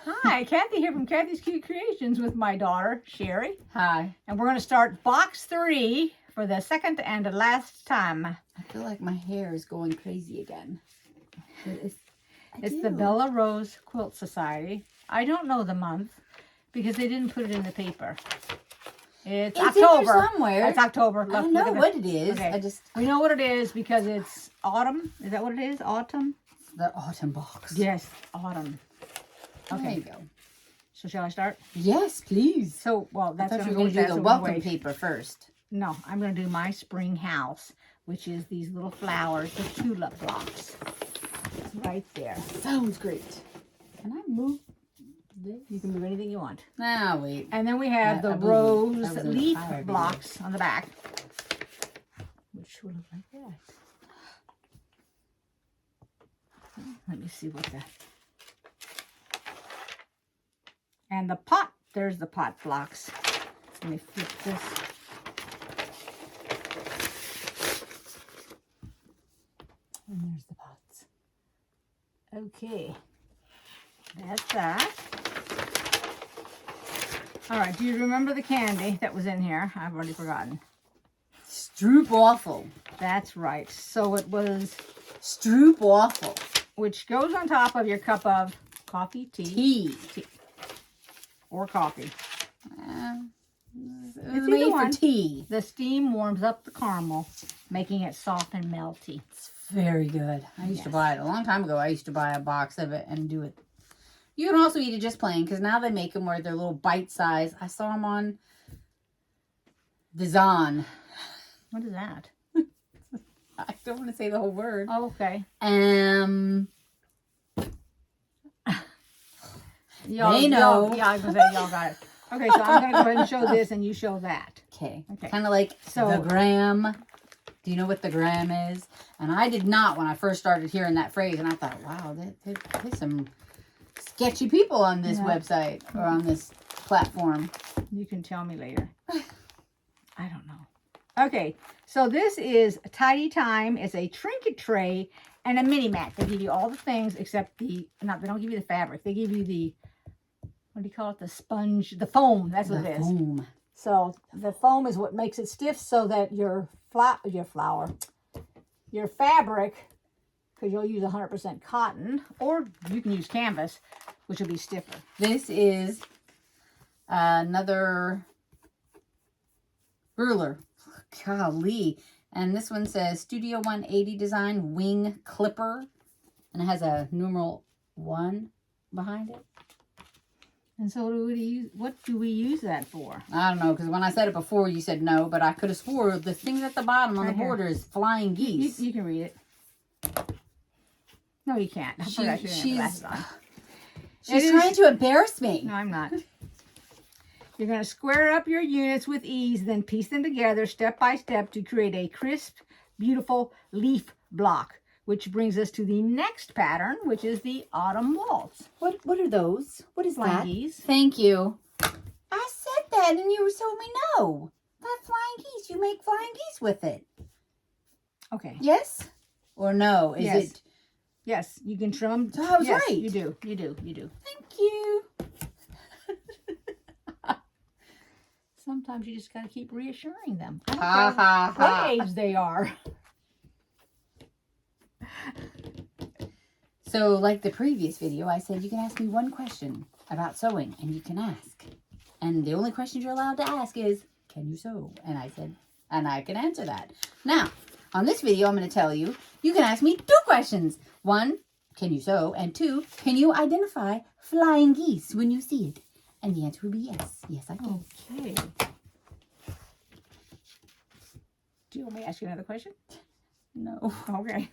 Hi, Kathy here from Kathy's Cute Creations with my daughter, Sherry. Hi. And we're going to start box 3 for the second and last time. I feel like my hair is going crazy again. It's the Bella Rose Quilt Society. I don't know the month because they didn't put it in the paper. It's October. In there somewhere. It's October. I don't know what it is. Okay. We know what it is because it's autumn. Is that what it is? Autumn? The autumn box. Yes, autumn. Okay. There you go. So shall I start? Yes, please. So, well, that's what going you're to going to do the welcome paper first. No, I'm going to do my spring house, which is these little flowers, the tulip blocks. Right there. Sounds great. Can I move this? You can move anything you want. Now, wait. And then we have the rose leaf blocks on the back, which will look like that. Let me see what that. And the pot, there's the pot blocks. Let me flip this. And there's the pots. Okay. That's that. All right, do you remember the candy that was in here? I've already forgotten. Stroopwafel. That's right. So it was Stroopwafel, which goes on top of your cup of coffee, tea. Or coffee. It's made for tea. The steam warms up the caramel, making it soft and melty. It's very good. I used to buy it a long time ago. I used to buy a box of it and do it. You can also eat it just plain because now they make them where they're little bite size. I saw them on the Zon. What is that? I don't want to say the whole word. Oh, okay. They know. Yeah, I was going to say y'all got it. Okay, so I'm going to go ahead and show this and you show that. Okay. Kind of like the gram. Do you know what the gram is? And I did not when I first started hearing that phrase. And I thought, wow, there's some sketchy people on this website or on this platform. You can tell me later. I don't know. Okay, so this is Tidy Time. It's a trinket tray and a mini mat. They give you all the things except they don't give you the fabric. They give you the, what do you call it? The sponge, the foam. That's what it is. Foam. So the foam is what makes it stiff so that your fabric, because you'll use 100% cotton, or you can use canvas, which will be stiffer. This is another ruler. Golly. And this one says Studio 180 Design Wing Clipper. And it has a numeral 1 behind it. And so what do we use that for? I don't know, because when I said it before, you said no, but I could have swore the thing at the bottom on the border is flying geese. You can read it. No, you can't. She's trying to embarrass me. No, I'm not. You're going to square up your units with ease, then piece them together step by step to create a crisp, beautiful leaf block. Which brings us to the next pattern, which is the autumn waltz. What are those? What is flying that? Geese. Thank you. I said that and you told me no. That's flying geese. You make flying geese with it. Okay. Yes? Or no? Is it? Yes, you can trim them. So I was right. You do. Thank you. Sometimes you just got to keep reassuring them. Ha ha ha. What age they are. So, like the previous video, I said you can ask me one question about sewing, and you can ask. And the only question you're allowed to ask is, can you sew? And I said, and I can answer that. Now, on this video, I'm going to tell you, you can ask me 2 questions. 1, can you sew? And 2, can you identify flying geese when you see it? And the answer would be yes. Yes, I can. Okay. Do you want me to ask you another question? No. Okay.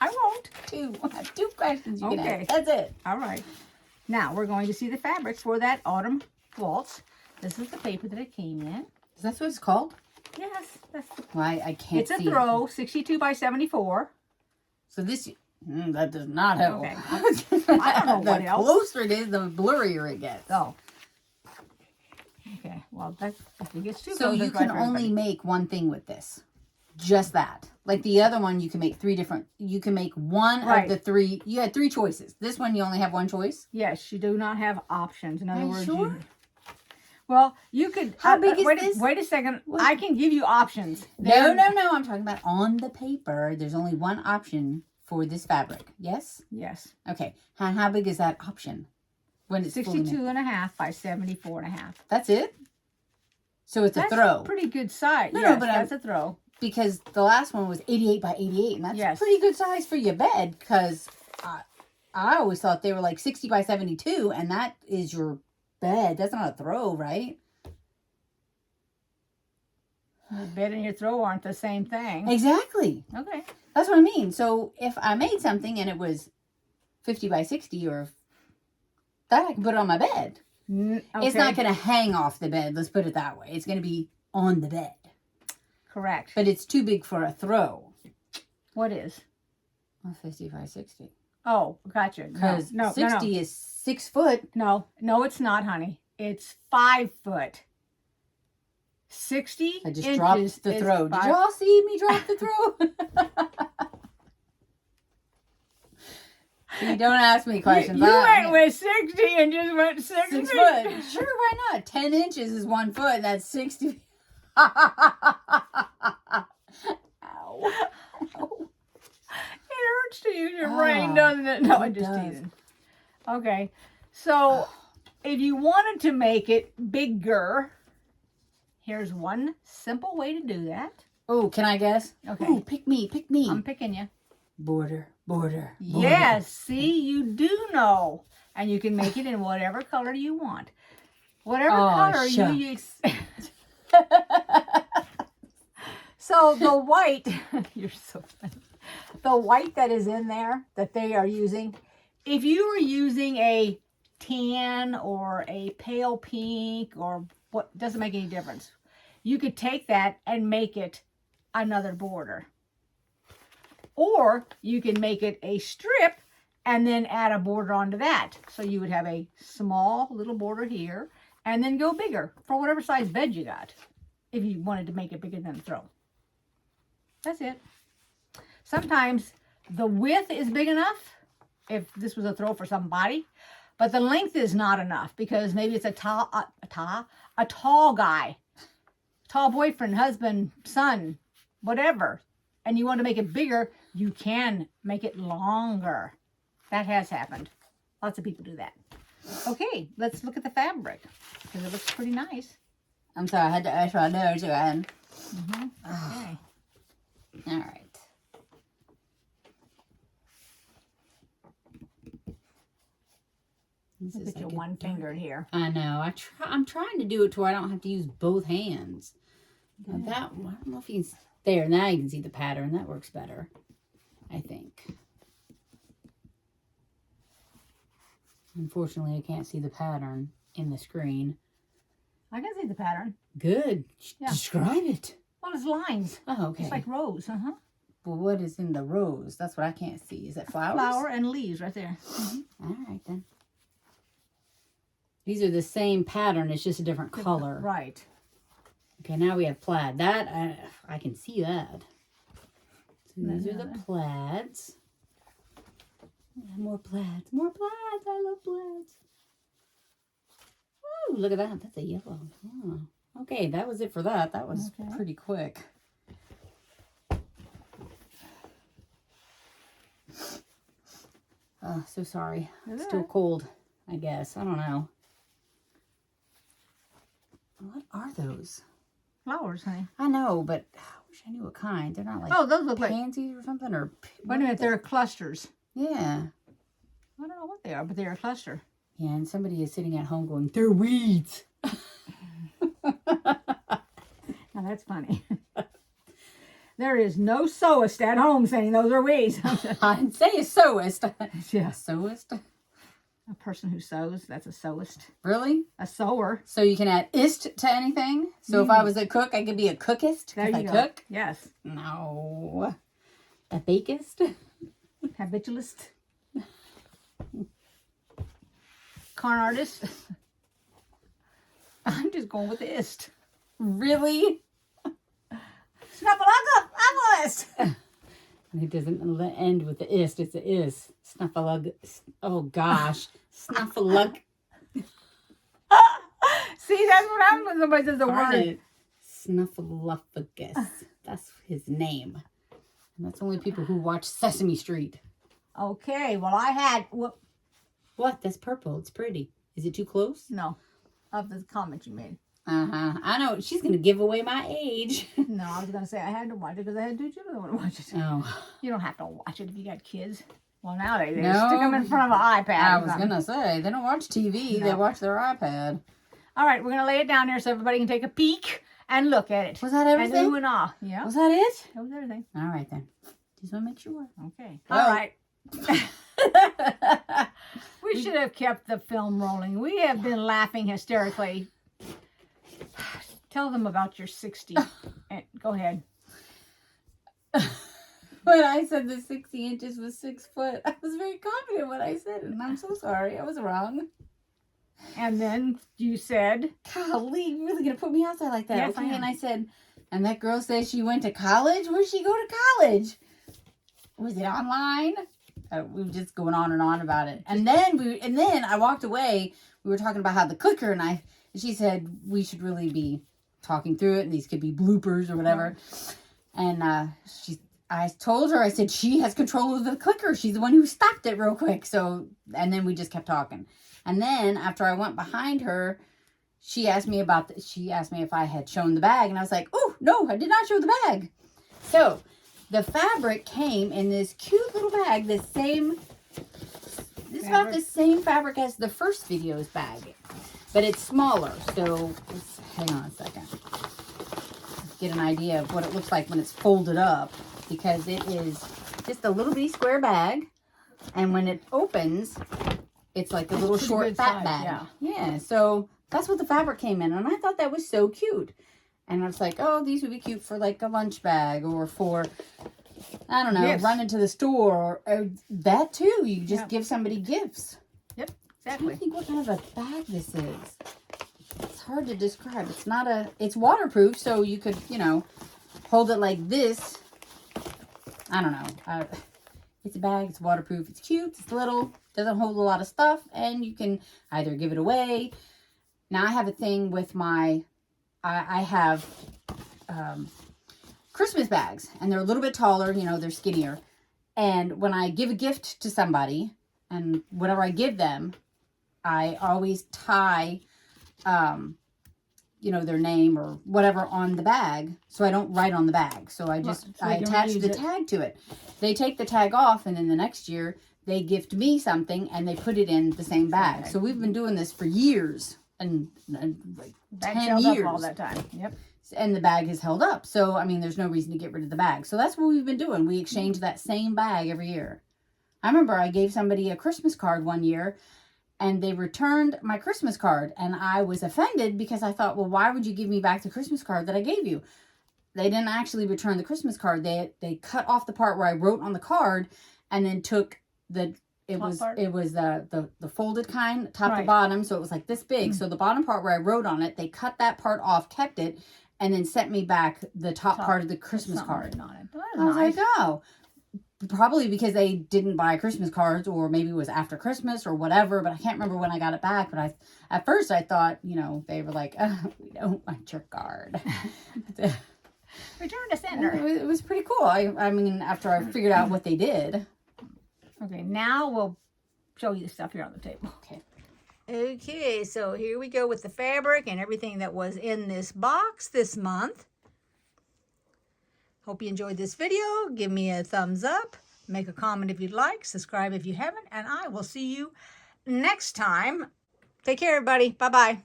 I won't. 2. I have 2 questions you can ask. That's it. All right. Now, we're going to see the fabrics for that autumn waltz. This is the paper that it came in. Is that what it's called? Yes. That's the... Well, I can't see It's a throw, 62 by 74. So this... that does not help. Okay. I don't know what else. The closer it is, the blurrier it gets. Oh. Okay. Well, if it gets too so close, you can only make one thing with this. just that. Like the other one, you can make you can make one of the 3. You had 3 choices. This one, you only have 1 choice? Yes, you do not have options. In other words, sure? Well, you could... How big is this? Wait a second. What? I can give you options. No. I'm talking about on the paper. There's only 1 option for this fabric. Yes? Yes. Okay. How big is that option? When it's 62.5 by 74.5. That's it? So it's that's a throw. Pretty good size. No, yes, but that's a throw. Because the last one was 88 by 88. And that's pretty good size for your bed. Because I always thought they were like 60 by 72. And that is your bed. That's not a throw, right? Your bed and your throw aren't the same thing. Exactly. Okay. That's what I mean. So if I made something and it was 50 by 60 or that, I can put it on my bed. Okay. It's not going to hang off the bed. Let's put it that way. It's going to be on the bed. Correct. But it's too big for a throw. What is? 50 by 60. Oh, gotcha. Because no, 60 is 6 foot. No, it's not, honey. It's 5 foot. 60 I just inches dropped the throw. Did y'all see me drop the throw? See, don't ask me questions. You went with 60 and just went 6 6 feet. foot. Sure, why not? 10 inches is 1 foot. That's 60. Ow. It hurts to use your brain, doesn't it? No, I'm just teasing. Okay, so if you wanted to make it bigger, here's one simple way to do that. Oh, can I guess? Okay. Ooh, pick me. I'm picking you. Border. Yes, see, you do know. And you can make it in whatever color you want. Whatever color you use. So the white, you're so funny. The white that is in there that they are using, if you were using a tan or a pale pink or what, doesn't make any difference. You could take that and make it another border. Or you can make it a strip and then add a border onto that. So you would have a small little border here and then go bigger for whatever size bed you got. If you wanted to make it bigger than the throw. That's it. Sometimes the width is big enough if this was a throw for somebody, but the length is not enough because maybe it's a tall guy, tall boyfriend, husband, son, whatever, and you want to make it bigger, you can make it longer. That has happened. Lots of people do that. Okay, let's look at the fabric because it looks pretty nice. I'm sorry, I had to ask my nose again. Okay. All right. Look at your one fingered here. I know. I'm trying to do it to where I don't have to use both hands. Now that, I don't know if you can... There, now you can see the pattern. That works better, I think. Unfortunately, I can't see the pattern in the screen. I can see the pattern. Good. Yeah. Describe it. Well, it's lines. Oh, okay. It's like rows. Well, what is in the rows? That's what I can't see. Is it flowers? Flower and leaves right there. All right, then. These are the same pattern. It's just a different color. Right. Okay, now we have plaid. That, I can see that. So these are the plaids. More plaids. More plaids. I love plaids. Ooh, look at that. That's a yellow. Oh. Okay, that was it for that. That was pretty quick. Oh, so sorry. It's still cold, I guess. I don't know. What are those? Flowers, honey. I know, but I wish I knew what kind. They're not like those look like pansies or something, or wait a minute, they're clusters. Yeah. I don't know what they are, but they're a cluster. Yeah, and somebody is sitting at home going, "They're weeds." Now that's funny. There is no sewist at home saying those are weeds. I didn't say a sewist. Yeah. Sewist? A person who sews, that's a sewist. Really? A sewer. So you can add ist to anything? So if I was a cook, I could be a cookist because I cook? Yes. No. A bakist? Habitualist. Con artist. I'm just going with the ist. Really? Snuffle, Snuffleupagus. And it doesn't end with the ist. It's a is. Snufflug. Oh, gosh. Snufflug. See, that's what happens when somebody says a word. Snuffleupagus. That's his name. And that's only people who watch Sesame Street. Okay, well, I had... Well, what? That's purple. It's pretty. Is it too close? no, of the comment you made. Uh-huh. I know. She's going to give away my age. No, I was going to say I had to watch it because I had two children that want to watch it. Oh. You don't have to watch it if you got kids. Well, nowadays, they No. stick them in front of an iPad. I was going to say, they don't watch TV. No. They watch their iPad. All right, we're going to lay it down there so everybody can take a peek and look at it. Was that And everything? ooh and ah. Yeah, Was that it? that was everything. All right, then. Just want to make sure. Okay. Well. All right. We should have kept the film rolling. We have been laughing hysterically. Tell them about your 60. Go ahead. When I said the 60 inches was 6 foot, I was very confident when I said it, and I'm so sorry. I was wrong. And then you said... Golly, you're really going to put me out there like that. Yes, okay, I am. and I said, and that girl says she went to college? Where'd she go to college? Was it online? We were just going on and on about it. And then I walked away. We were talking about how the clicker and she said we should really be talking through it and these could be bloopers or whatever. And I told her, I said, she has control of the clicker. She's the one who stopped it real quick. So, and then we just kept talking. And then after I went behind her, she asked me if I had shown the bag. And I was like, oh, no, I did not show the bag. So the fabric came in this cute little bag, this is about the same fabric as the first video's bag, but it's smaller. So let's hang on a second. Let's get an idea of what it looks like when it's folded up, because it is just a little bitty square bag. And when it opens, it's like a little short fat bag. Yeah. So that's what the fabric came in. And I thought that was so cute. And I was like, oh, these would be cute for like a lunch bag or for, I don't know, Gifts. Running to the store. Or that too. You just give somebody gifts. Yep, I exactly. don't think what kind of a bag this is. It's hard to describe. It's waterproof, so you could, hold it like this. I don't know. It's a bag. It's waterproof. It's cute. It's little. Doesn't hold a lot of stuff. And you can either give it away. Now I have a thing with I have Christmas bags, and they're a little bit taller, they're skinnier. And when I give a gift to somebody, and whatever I give them, I always tie, their name or whatever on the bag, so I don't write on the bag. So I attach the tag to it. They take the tag off, and then the next year, they gift me something, and they put it in the same bag. So we've been doing this for years. And like 10 years. Up all that time. Yep. And the bag has held up. So, I mean, there's no reason to get rid of the bag. So that's what we've been doing. We exchange that same bag every year. I remember I gave somebody a Christmas card one year, and they returned my Christmas card. And I was offended because I thought, well, why would you give me back the Christmas card that I gave you? They didn't actually return the Christmas card. They cut off the part where I wrote on the card and then took It was the folded kind, top to bottom, so it was like this big. So the bottom part where I wrote on it, they cut that part off, kept it, and then sent me back the top part of the Christmas card. On it. I was like, oh, probably because they didn't buy Christmas cards, or maybe it was after Christmas or whatever. But I can't remember when I got it back. But at first I thought, they were like, we don't want your card. Return to sender. It was pretty cool. I mean, after I figured out what they did. Okay, now we'll show you the stuff here on the table. Okay, so here we go with the fabric and everything that was in this box this month. Hope you enjoyed this video. Give me a thumbs up. Make a comment if you'd like. Subscribe if you haven't. And I will see you next time. Take care, everybody. Bye-bye.